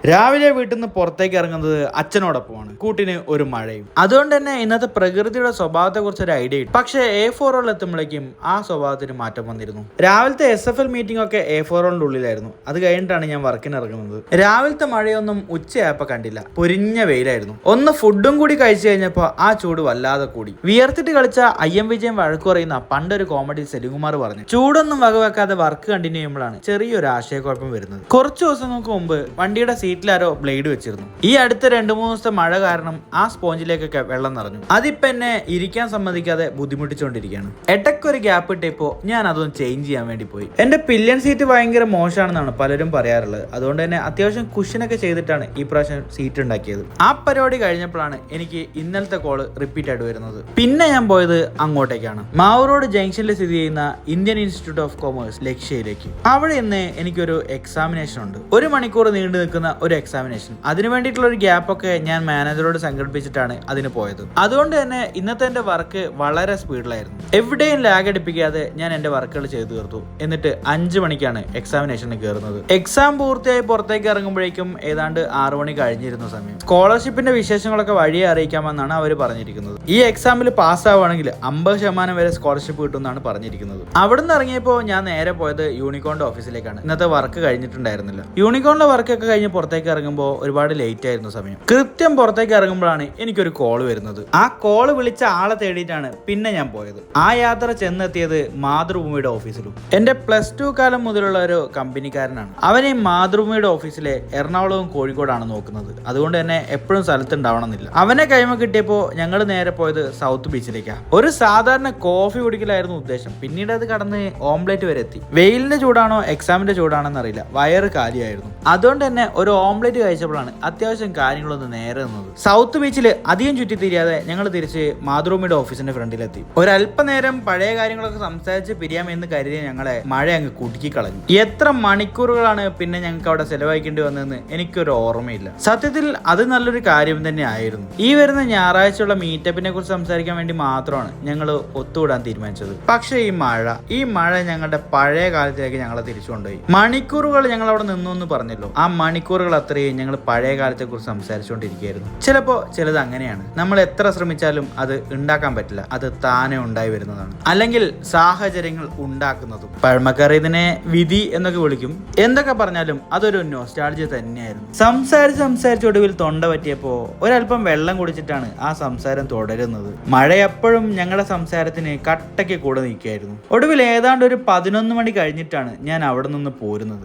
രാവിലെ വീട്ടിൽ നിന്ന് പുറത്തേക്ക് ഇറങ്ങുന്നത് അച്ഛനോടൊപ്പമാണ്, കൂട്ടിന് ഒരു മഴയും. അതുകൊണ്ട് തന്നെ ഇന്നത്തെ പ്രകൃതിയുടെ സ്വഭാവത്തെ കുറിച്ച് ഒരു ഐഡിയ ഇല്ല. പക്ഷേ A4 എത്തുമ്പോഴേക്കും ആ സ്വഭാവത്തിന് മാറ്റം വന്നിരുന്നു. രാവിലത്തെ SFL മീറ്റിംഗ് ഒക്കെ A4 ഉള്ളിലായിരുന്നു. അത് കഴിഞ്ഞിട്ടാണ് ഞാൻ വർക്കിന് ഇറങ്ങുന്നത്. രാവിലത്തെ മഴയൊന്നും ഉച്ചയായപ്പോ കണ്ടില്ല, പൊരിഞ്ഞ വെയിലായിരുന്നു. ഒന്ന് ഫുഡും കൂടി കഴിച്ചു കഴിഞ്ഞപ്പോ ആ ചൂട് വല്ലാതെ കൂടി. വിയർത്തിട്ട് കളിച്ച IM വിജയൻ വഴക്കു പറയുന്ന പണ്ടൊരു കോമഡി സെലികുമാർ പറഞ്ഞു, ചൂടൊന്നും വകവെക്കാതെ വർക്ക് കണ്ടിന്യൂ ചെയ്യുമ്പോഴാണ് ചെറിയൊരു ആശയക്കുഴപ്പം വരുന്നത്. കുറച്ചു ദിവസങ്ങൾക്ക് മുമ്പ് വണ്ടിയുടെ സീറ്റിലാരോ ബ്ലേഡ് വെച്ചിരുന്നു. ഈ അടുത്ത 2-3 ദിവസത്തെ മഴ കാരണം ആ സ്പോഞ്ചിലേക്കൊക്കെ വെള്ളം നിറഞ്ഞു. അതിപ്പോ എന്നെ ഇരിക്കാൻ സമ്മതിക്കാതെ ബുദ്ധിമുട്ടിച്ചുകൊണ്ടിരിക്കുകയാണ്. ഇടയ്ക്കൊരു ഗ്യാപ്പ് ഇട്ടപ്പോ ഞാൻ അതൊന്ന് ചേഞ്ച് ചെയ്യാൻ വേണ്ടി പോയി. എന്റെ പില്യൻ സീറ്റ് ഭയങ്കര മോശമാണെന്നാണ് പലരും പറയാറുള്ളത്. അതുകൊണ്ട് തന്നെ അത്യാവശ്യം കുഷനൊക്കെ ചെയ്തിട്ടാണ് ഈ പ്രാവശ്യം സീറ്റ് ഉണ്ടാക്കിയത്. ആ പരിപാടി കഴിഞ്ഞപ്പോഴാണ് എനിക്ക് ഇന്നലത്തെ കോള് റിപ്പീറ്റ് ആയിട്ട് വരുന്നത്. പിന്നെ ഞാൻ പോയത് അങ്ങോട്ടേക്കാണ്, മാവൂർ ജംഗ്ഷനിൽ സ്ഥിതി ചെയ്യുന്ന ഇന്ത്യൻ ഇൻസ്റ്റിറ്റ്യൂട്ട് ഓഫ് കൊമേഴ്സ് ലക്ഷ്യയിലേക്ക്. അവിടെ ഇന്ന് എനിക്കൊരു എക്സാമിനേഷൻ ഉണ്ട്. 1 മണിക്കൂർ നീണ്ടു നിൽക്കുന്ന ഒരു എക്സാമിനേഷൻ. അതിന് വേണ്ടിയിട്ടുള്ള ഒരു ഗ്യാപ്പ് ഒക്കെ ഞാൻ മാനേജറോട് സംഘടിപ്പിച്ചിട്ടാണ് അതിന് പോയത്. അതുകൊണ്ട് തന്നെ ഇന്നത്തെ എന്റെ വർക്ക് വളരെ സ്പീഡിലായിരുന്നു. എവിടെയും ലാഗ് അടിപ്പിക്കാതെ ഞാൻ എന്റെ വർക്കുകൾ ചെയ്തു തീർത്തു. എന്നിട്ട് 5 മണിക്കാണ് എക്സാമിനേഷന് കയറുന്നത്. എക്സാം പൂർത്തിയായി പുറത്തേക്ക് ഇറങ്ങുമ്പോഴേക്കും ഏതാണ്ട് 6 മണി കഴിഞ്ഞിരുന്ന സമയം. സ്കോളർഷിപ്പിന്റെ വിശേഷങ്ങളൊക്കെ വഴിയെ അറിയിക്കാമെന്നാണ് അവർ പറഞ്ഞിരിക്കുന്നത്. ഈ എക്സാമിൽ പാസ്സാവുകയാണെങ്കിൽ 50% വരെ സ്കോളർഷിപ്പ് കിട്ടുമെന്നാണ് പറഞ്ഞിരിക്കുന്നത്. അവിടുന്ന് ഇറങ്ങിയപ്പോൾ ഞാൻ നേരെ പോയത് യൂണിക്കോണിന്റെ ഓഫീസിലേക്കാണ്. ഇന്നത്തെ വർക്ക് കഴിഞ്ഞിട്ടുണ്ടായിരുന്നില്ല. യൂണിക്കോണിന്റെ വർക്കൊക്കെ കഴിഞ്ഞ് പുറത്തേക്ക് ഇറങ്ങുമ്പോൾ ഒരുപാട് ലേറ്റ് ആയിരുന്നു സമയം. കൃത്യം പുറത്തേക്ക് ഇറങ്ങുമ്പോഴാണ് എനിക്കൊരു കോള് വരുന്നത്. ആ കോള് വിളിച്ച ആളെ തേടിയിട്ടാണ് പിന്നെ ഞാൻ പോയത്. ആ യാത്ര ചെന്നെത്തിയത് മാതൃഭൂമിയുടെ ഓഫീസിലും. എന്റെ +2 കാലം മുതലുള്ള ഒരു കമ്പനിക്കാരനാണ്. അവൻ ഈ മാതൃഭൂമിയുടെ ഓഫീസിലെ എറണാകുളവും കോഴിക്കോടാണ് നോക്കുന്നത്. അതുകൊണ്ട് തന്നെ എപ്പോഴും സ്ഥലത്തുണ്ടാവണമെന്നില്ല. അവനെ കൈമ കിട്ടിയപ്പോൾ ഞങ്ങൾ നേരെ പോയത് സൗത്ത് ബീച്ചിലേക്കാണ്. ഒരു സാധാരണ കോഫി കുടിക്കലായിരുന്നു ഉദ്ദേശം. പിന്നീട് അത് കടന്ന് ഓംലെറ്റ് വരെ എത്തി. വെയിലിന്റെ ചൂടാണോ എക്സാമിന്റെ ചൂടാണോന്ന് അറിയില്ല, വയറ് കാലിയായിരുന്നു. അതുകൊണ്ട് തന്നെ ഒരു ഓംലെറ്റ് കഴിച്ചപ്പോഴാണ് അത്യാവശ്യം കാര്യങ്ങളൊന്ന് നേരെ നിന്നത്. സൗത്ത് ബീച്ചിൽ അധികം ചുറ്റിത്തിരിയാതെ ഞങ്ങൾ തിരിച്ച് മാതൃഭൂമിയുടെ ഓഫീസിന്റെ ഫ്രണ്ടിലെത്തി. ഒരല്പനേരം പഴയ കാര്യങ്ങളൊക്കെ സംസാരിച്ച് പിരിയാമെന്ന് കരുതിയ ഞങ്ങളെ മഴ അങ്ങ് കുടുക്കി കളഞ്ഞു. എത്ര മണിക്കൂറുകളാണ് പിന്നെ ഞങ്ങൾക്ക് അവിടെ ചെലവഴിക്കേണ്ടി വന്നതെന്ന് എനിക്കൊരു ഓർമ്മയില്ല. സത്യത്തിൽ അത് നല്ലൊരു കാര്യം തന്നെ ആയിരുന്നു. ഈ വരുന്ന ഞായറാഴ്ചയുള്ള മീറ്റപ്പിനെ കുറിച്ച് സംസാരിക്കാൻ വേണ്ടി മാത്രമാണ് ഞങ്ങൾ ഒത്തുകൂടാൻ തീരുമാനിച്ചത്. പക്ഷേ ഈ മഴ ഞങ്ങളുടെ പഴയ കാലത്തിലേക്ക് ഞങ്ങളെ തിരിച്ചു കൊണ്ടുപോയി. മണിക്കൂറുകൾ ഞങ്ങൾ അവിടെ നിന്നു എന്ന് പറഞ്ഞല്ലോ. ആ മണിക്കൂറുകൾ അത്രയും ഞങ്ങൾ പഴയ കാലത്തെ കുറിച്ച് സംസാരിച്ചുകൊണ്ടിരിക്കുകയായിരുന്നു. ചിലപ്പോ ചിലത് അങ്ങനെയാണ്, നമ്മൾ എത്ര ശ്രമിച്ചാലും അത് ഉണ്ടാക്കാൻ പറ്റില്ല. അത് താനെ ഉണ്ടായി വരുന്നതാണ്, അല്ലെങ്കിൽ സാഹചര്യങ്ങൾ ഉണ്ടാക്കുന്നതും. പഴമക്കാർ ഇതിനെ വിധി എന്നൊക്കെ വിളിക്കും. എന്തൊക്കെ പറഞ്ഞാലും അതൊരു നൊസ്റ്റാൾജിയ തന്നെയായിരുന്നു. സംസാരിച്ചൊടുവിൽ തൊണ്ട പറ്റിയപ്പോ ഒരല്പം വെള്ളം കുടിച്ചിട്ടാണ് ആ സംസാരം തുടരുന്നത്. മഴ എപ്പോഴും ഞങ്ങളുടെ സംസാരത്തിന് കട്ടയ്ക്ക് കൂടെ നിൽക്കുകയായിരുന്നു. ഒടുവിൽ ഏതാണ്ട് ഒരു 11 മണി കഴിഞ്ഞിട്ടാണ് ഞാൻ അവിടെ നിന്ന് പോരുന്നത്.